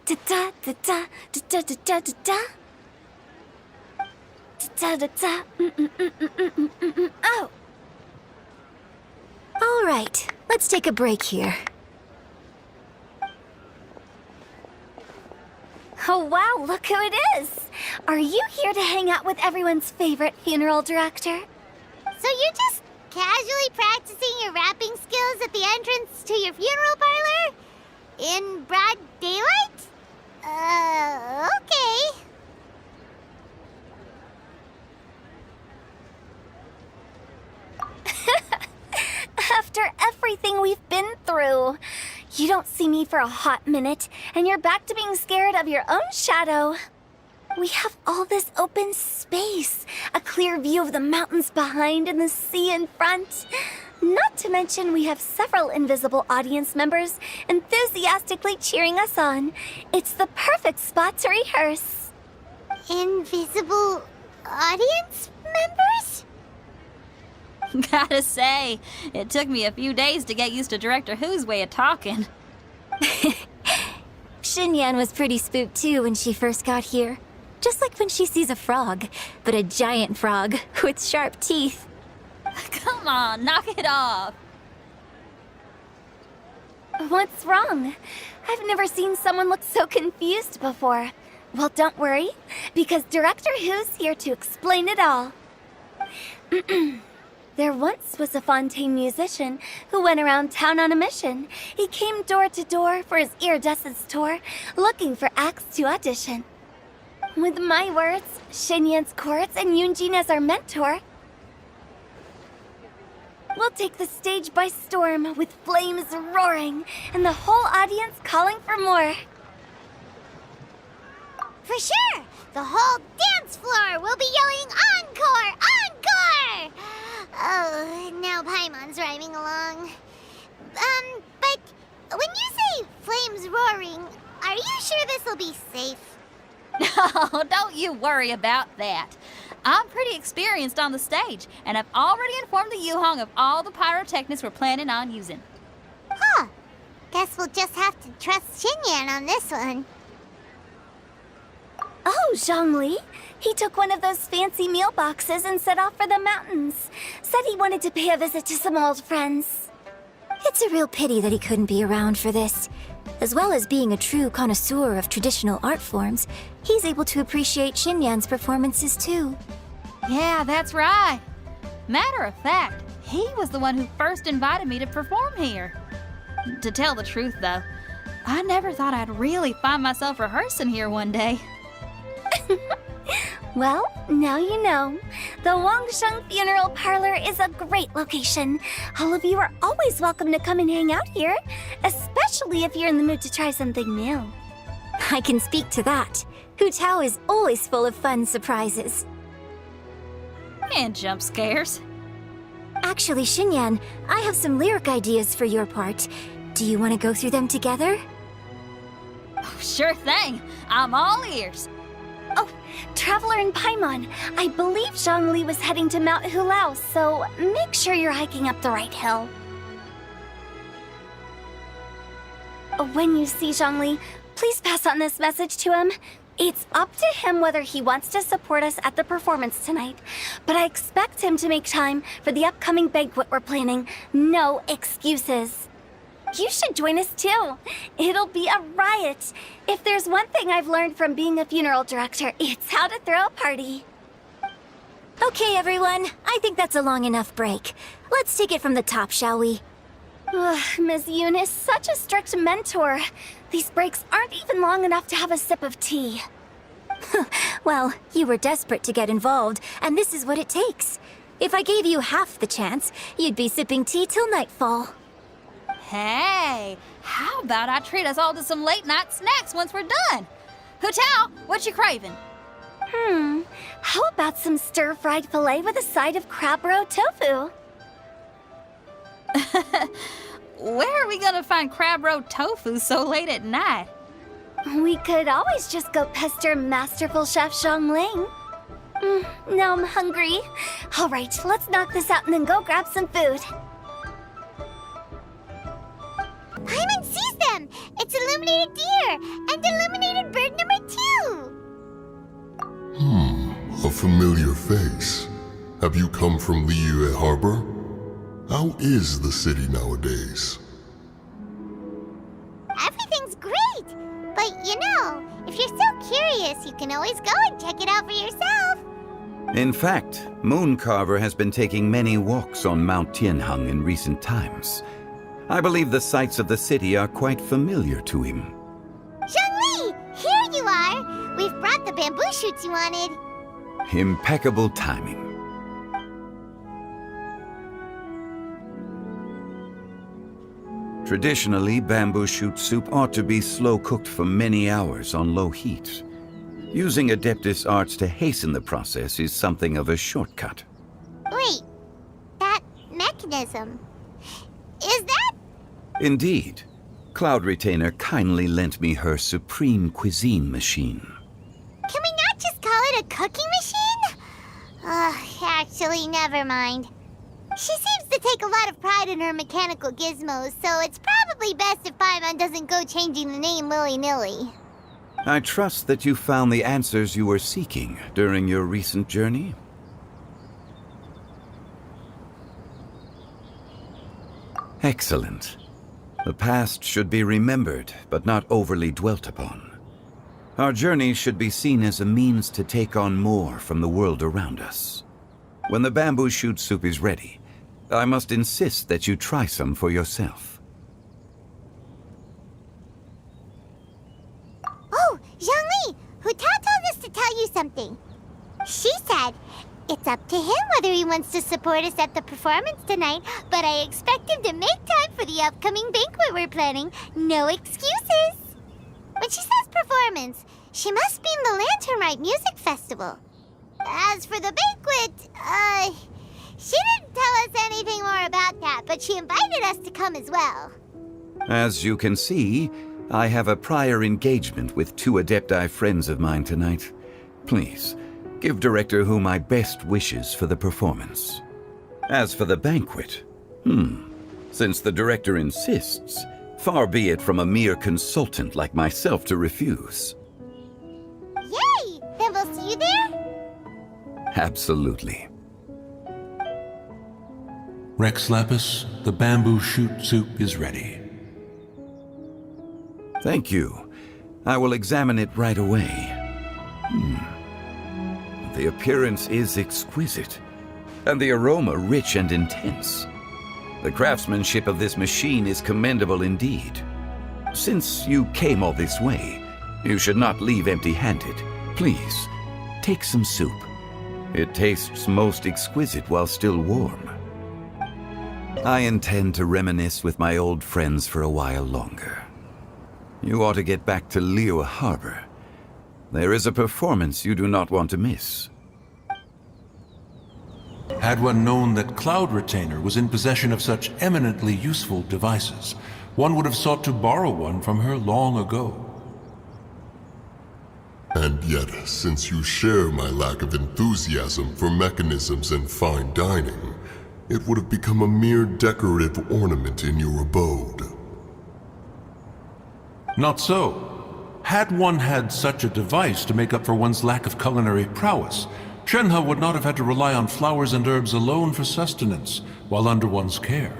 Da da da da da da da da da. Da da da. Oh. All right, let's take a break here. Oh wow, look who it is! Are you here to hang out with everyone's favorite funeral director? So you're just casually practicing your rapping skills at the entrance to your funeral parlor? In broad daylight? Okay. After everything we've been through, you don't see me for a hot minute, and you're back to being scared of your own shadow. We have all this open space, a clear view of the mountains behind and the sea in front. Not to mention we have several invisible audience members enthusiastically cheering us on. It's the perfect spot to rehearse. Invisible audience members? Gotta say, it took me a few days to get used to Director Who's way of talking. Xinyan was pretty spooked too when she first got here. Just like when she sees a frog, but a giant frog with sharp teeth. Come on, knock it off. What's wrong? I've never seen someone look so confused before. Well, don't worry, because Director Who's here to explain it all. There once was a Fontaine musician who went around town on a mission. He came door to door for his iridescence tour, looking for acts to audition. With my words, Xinyan's chords, and Yunjin as our mentor, we'll take the stage by storm with flames roaring and the whole audience calling for more. For sure! The whole dance floor will be yelling encore! Encore! Oh, now Paimon's rhyming along. But when you say flames roaring, are you sure this'll be safe? No, don't you worry about that. I'm pretty experienced on the stage, and I've already informed the Yuhong of all the pyrotechnics we're planning on using. Huh. Guess we'll just have to trust Xinyan on this one. Oh, Zhongli. He took one of those fancy meal boxes and set off for the mountains. Said he wanted to pay a visit to some old friends. It's a real pity that he couldn't be around for this. As well as being a true connoisseur of traditional art forms, he's able to appreciate Xinyan's performances too. Yeah, that's right. Matter of fact, he was the one who first invited me to perform here. To tell the truth, though, I never thought I'd really find myself rehearsing here one day. Well, now you know. The Wangsheng Funeral Parlor is a great location. All of you are always welcome to come and hang out here, especially if you're in the mood to try something new. I can speak to that. Hu Tao is always full of fun surprises. And jump scares. Actually, Xinyan, I have some lyric ideas for your part. Do you want to go through them together? Oh, sure thing. I'm all ears. Oh, Traveler in Paimon, I believe Zhongli was heading to Mount Hulao, so make sure you're hiking up the right hill. When you see Zhongli, please pass on this message to him. It's up to him whether he wants to support us at the performance tonight, but I expect him to make time for the upcoming banquet we're planning. No excuses. You should join us too. It'll be a riot. If there's one thing I've learned from being a funeral director, it's how to throw a party. Okay, everyone. I think that's a long enough break. Let's take it from the top, shall we? Ms. Yoon is such a strict mentor. These breaks aren't even long enough to have a sip of tea. Well, you were desperate to get involved, and this is what it takes. If I gave you half the chance, you'd be sipping tea till nightfall. Hey, how about I treat us all to some late-night snacks once we're done? Hu Tao, what you craving? How about some stir-fried filet with a side of crab roe tofu? Where are we gonna find crab roe tofu so late at night? We could always just go pester masterful chef Zhongling. Now I'm hungry. All right, let's knock this out and then go grab some food. Paimon sees them! It's It's illuminated deer and illuminated bird number 2. A familiar face. Have you come from Liyue Harbor? How is the city nowadays? Everything's great. But if you're so curious, you can always go and check it out for yourself. In fact, Mooncarver has been taking many walks on Mount Tianheng in recent times. I believe the sights of the city are quite familiar to him. Zhongli, here you are. We've brought the bamboo shoots you wanted. Impeccable timing. Traditionally, bamboo shoot soup ought to be slow-cooked for many hours on low heat. Using Adeptus arts to hasten the process is something of a shortcut. Wait, that mechanism, is that? Indeed. Cloud Retainer kindly lent me her supreme cuisine machine. Can we not just call it a cooking machine? Actually, never mind. She seems to take a lot of pride in her mechanical gizmos, so it's probably best if Paimon doesn't go changing the name willy-nilly. I trust that you found the answers you were seeking during your recent journey. Excellent. The past should be remembered, but not overly dwelt upon. Our journey should be seen as a means to take on more from the world around us. When the bamboo shoot soup is ready, I must insist that you try some for yourself. Oh, Zhongli, Hu Tao told us to tell you something. She said, it's up to him whether he wants to support us at the performance tonight, but I expect him to make time for the upcoming banquet we're planning. No excuses. When she says performance, she must mean the Lantern Rite Music Festival. As for the banquet, she didn't tell us anything more about that, but she invited us to come as well. As you can see, I have a prior engagement with 2 Adepti friends of mine tonight. Please, give Director Hu my best wishes for the performance. As for the banquet, since the Director insists, far be it from a mere consultant like myself to refuse. Yay! Then we'll see you there? Absolutely. Rex Lapis, the bamboo shoot soup is ready. Thank you. I will examine it right away. The appearance is exquisite, and the aroma rich and intense. The craftsmanship of this machine is commendable indeed. Since you came all this way, you should not leave empty-handed. Please, take some soup. It tastes most exquisite while still warm. I intend to reminisce with my old friends for a while longer. You ought to get back to Liyue Harbor. There is a performance you do not want to miss. Had one known that Cloud Retainer was in possession of such eminently useful devices, one would have sought to borrow one from her long ago. And yet, since you share my lack of enthusiasm for mechanisms and fine dining, it would have become a mere decorative ornament in your abode. Not so. Had one had such a device to make up for one's lack of culinary prowess, Shenhe would not have had to rely on flowers and herbs alone for sustenance while under one's care.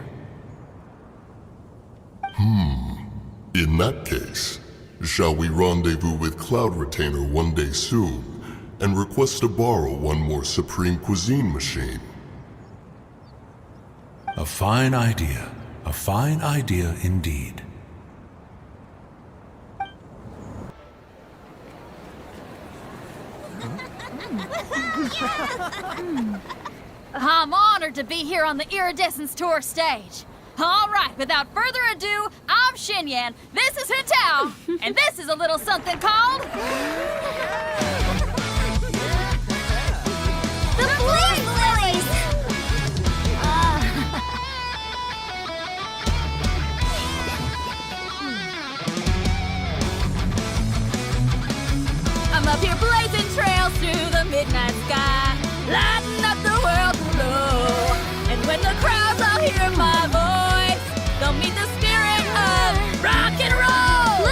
In that case, shall we rendezvous with Cloud Retainer one day soon and request to borrow one more Supreme Cuisine machine? A fine idea. A fine idea indeed. I'm honored to be here on the Iridescence Tour stage. All right, without further ado, I'm Xinyan, this is Hu Tao, and this is a little something called... The Bling Lilies! I'm up here blazing trails through the midnight sky, lighting up the world below. And when the crowds all hear my voice, they'll meet the spirit of rock and roll.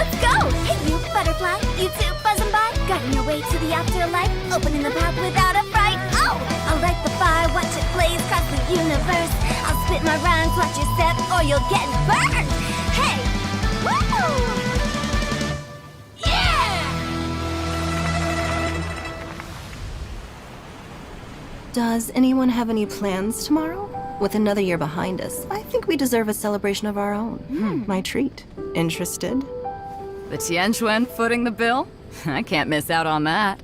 opening the path without a fright. Oh! I'll light the fire, watch it blaze across the universe. I'll spit my rhymes, watch your step, or you'll get burned. Hey! Woo! Yeah! Does anyone have any plans tomorrow? With another year behind us, I think we deserve a celebration of our own. My treat. Interested? The Tianquan footing the bill? I can't miss out on that.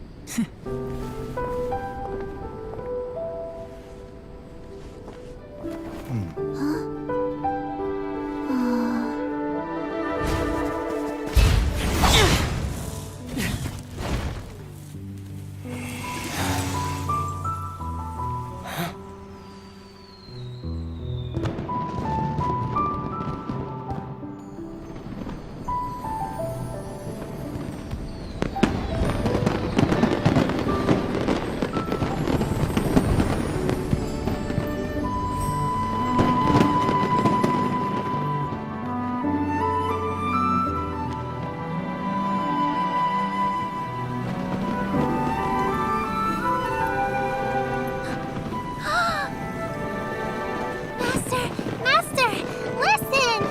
Master, listen!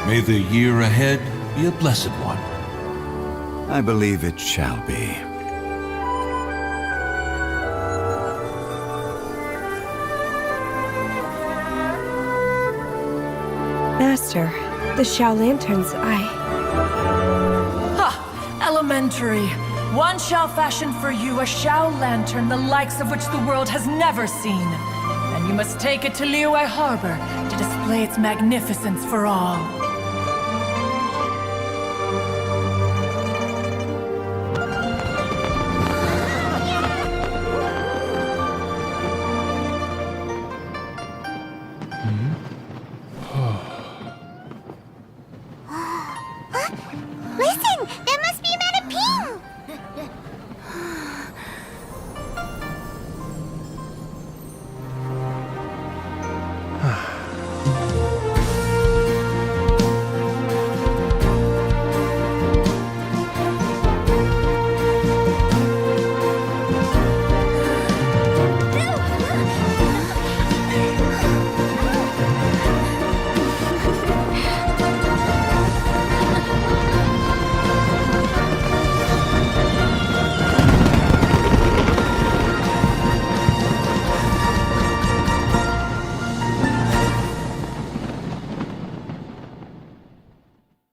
May the year ahead be a blessed one. I believe it shall be. Master, the Xiao Lanterns, Ha! Elementary. One shall fashion for you a Xiao lantern the likes of which the world has never seen. And you must take it to Liyue Harbor to display its magnificence for all.